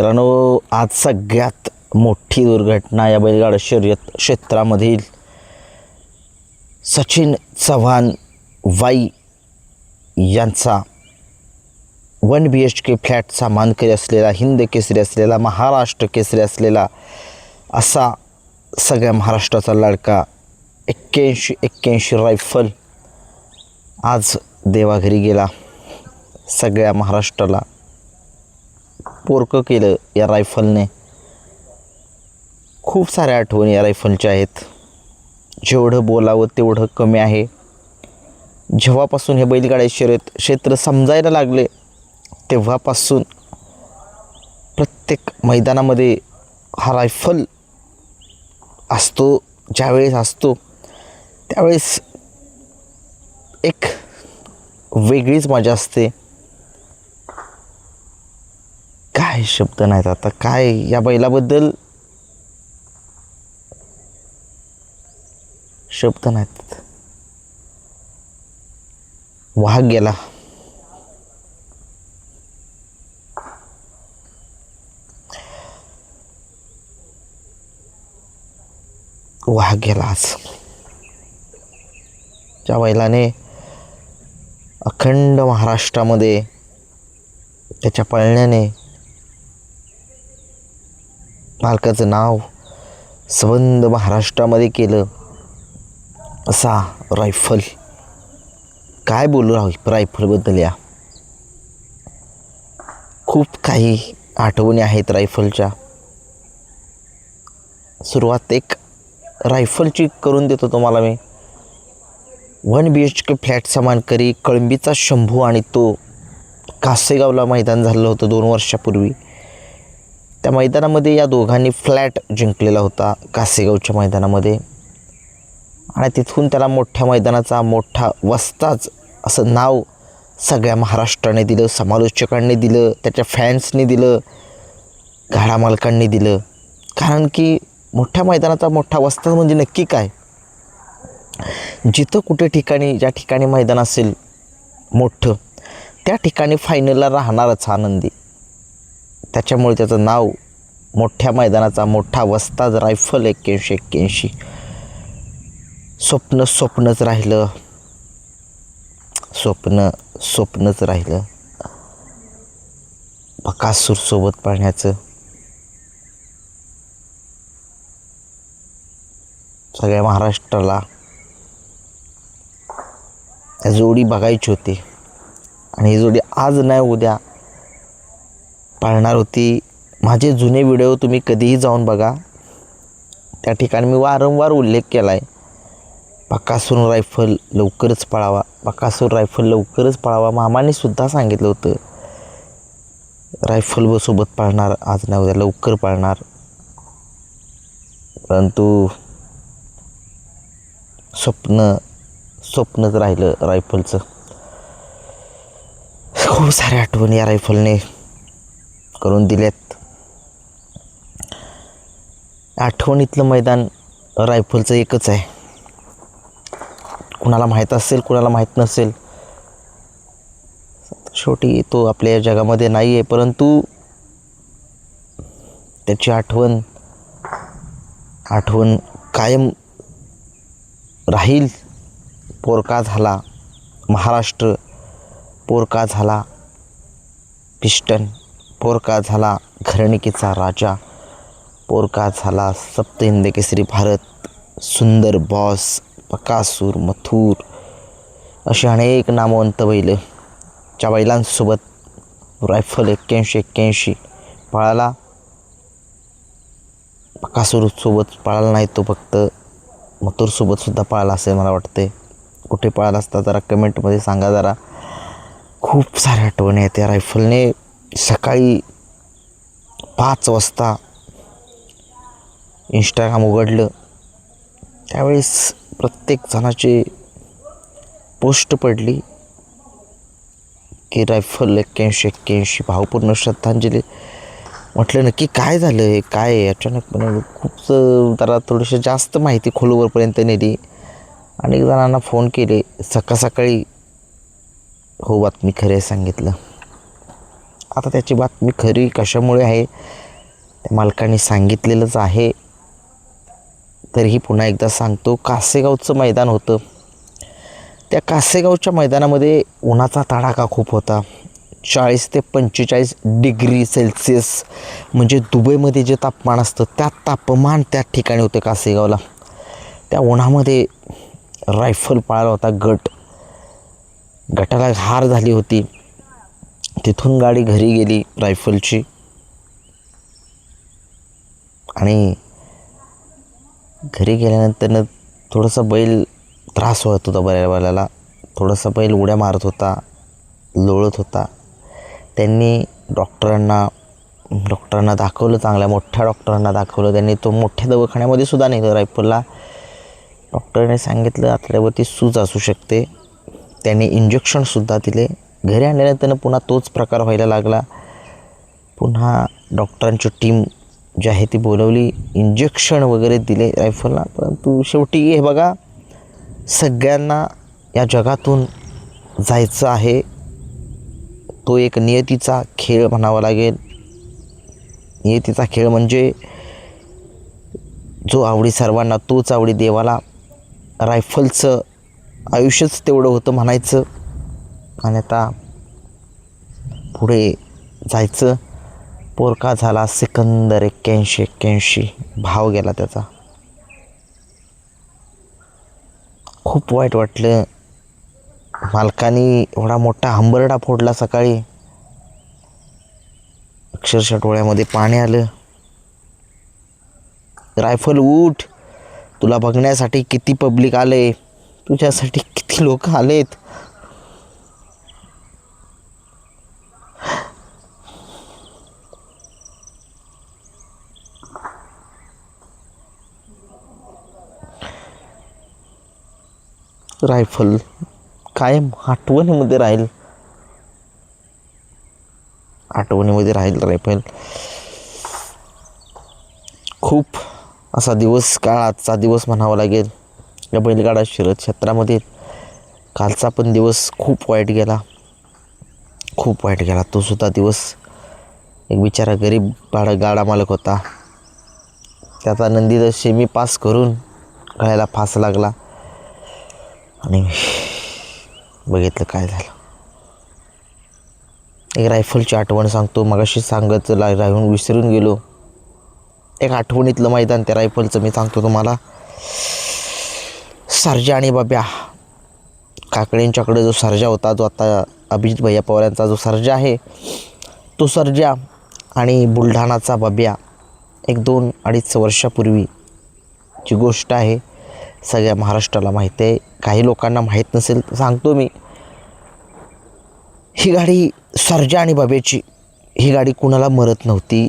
मित्रांनो, आज सगळ्यात मोठी दुर्घटना या बैलगाडा शर्यत क्षेत्रामधील सचिन चव्हाण वाई यांचा 1 BHK फ्लॅटचा मानकरी असलेला, हिंद केसरी असलेला, महाराष्ट्र केसरी असलेला असा सगळ्या महाराष्ट्राचा लाडका 81 रायफल आज देवाघरी गेला. सगळ्या महाराष्ट्राला पोरकं केलं या रायफलने. खूप साऱ्या आठवणी या रायफलच्या आहेत. जेवढं बोलावं तेवढं कमी आहे. जेव्हापासून हे बैलगाडी शर्यत क्षेत्र समजायला लागले तेव्हापासून प्रत्येक मैदानामध्ये हा रायफल असतो. ज्यावेळेस असतो त्यावेळेस एक वेगळीच मजा असते. काय शब्द नाहीत आता, काय या बैलाबद्दल शब्द नाहीत. वाघ गेला. वाघ गेला आज. ज्या बैलाने अखंड महाराष्ट्रामध्ये त्याच्या पळण्याने मालकाचं नाव संबंध महाराष्ट्रामध्ये केलं असा रायफल. काय बोलू रायफलबद्दल. या खूप काही आठवणी आहेत रायफलच्या. सुरुवात एक रायफलची करून देतो तुम्हाला मी. 1 BHK फ्लॅटचा मानकरी कळंबीचा शंभू आणि तो कासेगावला मैदान झालं होतं 2 वर्षापूर्वी. त्या मैदानामध्ये या दोघांनी फ्लॅट जिंकलेला होता कासेगावच्या मैदानामध्ये. आणि तिथून त्याला मोठ्या मैदानाचा मोठा वस्ताज असं नाव सगळ्या महाराष्ट्राने दिलं, समालोचकांनी दिलं, त्याच्या फॅन्सनी दिलं, गाडा मालकांनी दिलं. कारण की मोठ्या मैदानाचा मोठा वस्ताज म्हणजे नक्की काय. जिथं कुठे ठिकाणी ज्या ठिकाणी मैदान असेल मोठं त्या ठिकाणी फायनलला राहणारच आनंदी. त्याच्यामुळे त्याचं नाव मोठ्या मैदानाचा मोठा वस्ताज रायफल 81 स्वप्नच राहिलं. स्वप्नच राहिलं बकासूरसोबत पाळण्याचं. सगळ्या महाराष्ट्राला जोडी बघायची होती आणि ही जोडी आज नाही उद्या पाळणार होती. माझे जुने व्हिडिओ तुम्ही कधीही जाऊन बघा. त्या ठिकाणी मी वारंवार उल्लेख केला आहे, बकासूर रायफल लवकरच पळावा, बकासूर रायफल लवकरच पळावा. मामाने सुद्धा सांगितलं होतं रायफल सोबत पाळणार, आज नाही उद्या लवकर पाळणार. परंतु स्वप्नच राहिलं रायफलचं. खूप साऱ्या आठवणी या रायफलने करून दिल्यात. आठवणीतलं मैदान रायफलचं एकच आहे. कुणाला माहीत असेल कुणाला माहीत नसेल, शेवटी तो आपल्या जगामध्ये नाही आहे, परंतु त्याची आठवण कायम राहील. पोरका झाला महाराष्ट्र, पोरका झाला पिस्टन, पोरका झाला घरणिकेचा राजा, पोरका झाला सप्त हिंद केसरी भारत, सुंदर बॉस, बकासूर, मथुर असे अनेक नामवंत बैल. ज्या बैलांसोबत रायफल 81 पळाला. बकासूरसोबत पळाला नाही, तो फक्त मथुरसोबतसुद्धा पळाला असेल मला वाटते. कुठे पळाला असता जरा कमेंटमध्ये सांगा जरा. खूप साऱ्या आठवणी आहेत त्या रायफलने. सकाळी 5 वाजता इंस्टाग्राम उघडलं त्यावेळेस प्रत्येक जणाची पोस्ट पडली की रायफल 81 भावपूर्ण श्रद्धांजली. म्हटलं नक्की काय झालं आहे, काय आहे. अचानकपणे खूप जरा थोडीशी जास्त माहिती खोलवरपर्यंत नेली. अनेक जणांना फोन केले. सकाळी हो बातमी खरे सांगितलं. आता त्याची बातमी खरी कशामुळे आहे त्या मालकाने सांगितलेलंच आहे, तरीही पुन्हा एकदा सांगतो. कासेगावचं मैदान होतं. त्या कासेगावच्या मैदानामध्ये उन्हाचा तडाखा खूप होता. 40 ते 45 डिग्री सेल्सिअस म्हणजे दुबईमध्ये जे तापमान असतं त्या तापमान त्या ठिकाणी होते कासेगावला. त्या उन्हामध्ये रायफल पळाला होता गटाला हार झाली होती. तिथून गाडी घरी गेली रायफलची आणि घरी गेल्यानंतरनं थोडंसं बैल त्रास होत होता बैलाला. थोडासा बैल उड्या मारत होता, लोळत होता. त्यांनी डॉक्टरांना दाखवलं, चांगल्या मोठ्या डॉक्टरांना दाखवलं. त्यांनी तो मोठ्या दवाखान्यामध्ये सुद्धा नेलं रायफलला. डॉक्टरने सांगितलं आतड्यावरती सूज असू शकते. त्यांनी इंजेक्शनसुद्धा दिले. घरी आणल्यानंतर पुन्हा तोच प्रकार व्हायला लागला. पुन्हा डॉक्टरांची टीम जी आहे ती बोलवली, इंजेक्शन वगैरे दिले रायफलला. परंतु शेवटी हे बघा, सगळ्यांना या जगातून जायचं आहे. तो एक नियतीचा खेळ म्हणावा लागेल. नियतीचा खेळ म्हणजे जो आवडी सर्वांना तोच आवडी देवाला. रायफलचं आयुष्यच तेवढं होतं म्हणायचं आणि आता पुढे जायचं. पोरका झाला सिकंदर 81 भाव गेला त्याचा. खूप वाईट वाटलं. मालकानी एवढा मोठा हंबरडा फोडला सकाळी. अक्षरशः डोळ्यामध्ये पाणी आलं. रायफल उठ, तुला बघण्यासाठी किती पब्लिक आले, तुझ्यासाठी किती लोक आलेत. रायफल कायम आठवणीमध्ये राहील. रायफल खूप असा दिवस काळ आजचा दिवस म्हणावा लागेल या बैलगाडा शर्यत क्षेत्रामध्ये. कालचा पण दिवस खूप वाईट गेला. तो सुद्धा दिवस. एक बिचारा गरीब गाडा मालक होता. त्याचा नंदीचा सेमी पास करून गळ्याला फास लागला आणि बघितलं काय झालं. एक रायफलची आठवण सांगतो. मगाशी सांगत राहून विसरून गेलो. एक आठवणीतलं मैदान त्या रायफलचं मी सांगतो तुम्हाला. सर्जा आणि बाब्या. काकडेंच्याकडे जो सर्जा होता, जो आता अभिजित भैया पवार यांचा जो सर्जा आहे, तो सर्जा आणि बुलढाणाचा बाब्या. एक 2-2.5 वर्षापूर्वीची गोष्ट आहे. सगळ्या महाराष्ट्राला माहिती आहे. काही लोकांना माहीत नसेल तर सांगतो मी. ही गाडी सर्जा आणि बाब्याची, ही गाडी कुणाला मरत नव्हती.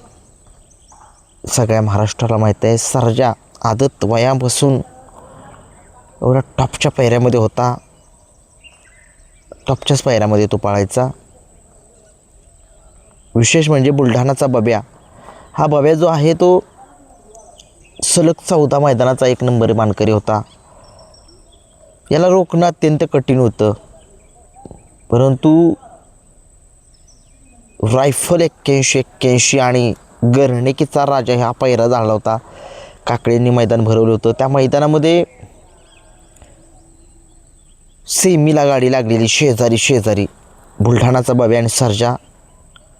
सगळ्या महाराष्ट्राला माहीत आहे. सर्जा आदत वयापासून एवढा टॉपच्या पायऱ्यामध्ये होता. टॉपच्याच पायऱ्यामध्ये तो पळायचा. विशेष म्हणजे बुलढाणाचा बाब्या. हा बाब्या जो आहे तो सलग 14 मैदानाचा 1 नंबर मानकरी होता. याला रोखणं अत्यंत कठीण होतं. परंतु रायफल 81 आणि गर्णिकीचा राजा हा पायरा झाला होता. काकडेंनी मैदान भरवलं होतं. त्या मैदानामध्ये सेमीला गाडी लागलेली शेजारी बुलढाणाचा बाब्या आणि सर्जा.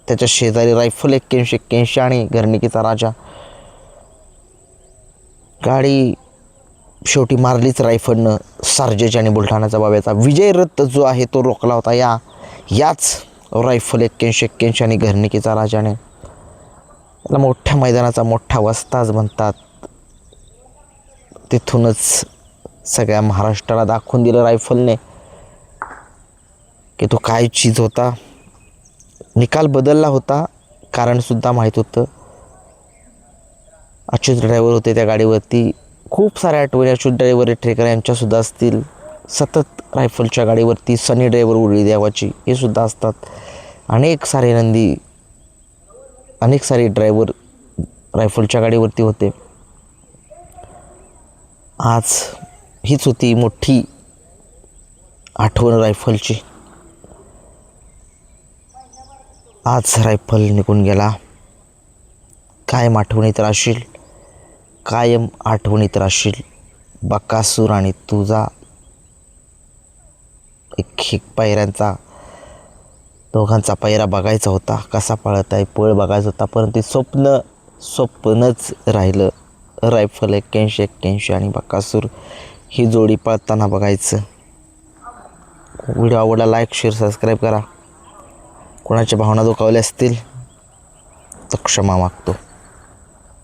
त्याच्या शेजारी रायफल 81 आणि गर्णिकीचा राजा. गाडी शेवटी मारलीच रायफलनं. सर्जेच्या आणि बुलढाणाचा बाब्याचा विजय रथ जो आहे तो रोखला होता याच रायफल 81 आणि गर्णिकीचा राजाने. त्याला मोठ्या मैदानाचा मोठा वस्ताज म्हणतात. तिथूनच सगळ्या महाराष्ट्राला दाखवून दिलं रायफलने की तो काय चीज होता. निकाल बदलला होता, कारणसुद्धा माहीत होतं. अच्युत ड्रायव्हर होते त्या गाडीवरती. खूप साऱ्या आठवणी अच्युत ड्रायव्हर ट्रेकर यांच्यासुद्धा असतील. सतत रायफलच्या गाडीवरती सनी ड्रायव्हर उरळी देवाची हे सुद्धा असतात. अनेक सारे ड्रायव्हर रायफलच्या गाडीवरती होते. आज हीच होती मोठी आठवण रायफलची. आज रायफल निघून गेला. कायम आठवणीत राहशील, कायम आठवणीत राहशील. बकासूर आणि तुझा एक पायऱ्यांचा दोघांचा पायरा बघायचा होता. कसा पळत आहे पळ बघायचा होता, परंतु ते स्वप्नच राहिलं. रायफल 81-81 आणि बकासूर ही जोडी पळताना बघायचं. व्हिडिओ आवडला लाईक शेअर सबस्क्राईब करा. कोणाच्या भावना दुखावल्या असतील तर क्षमा मागतो.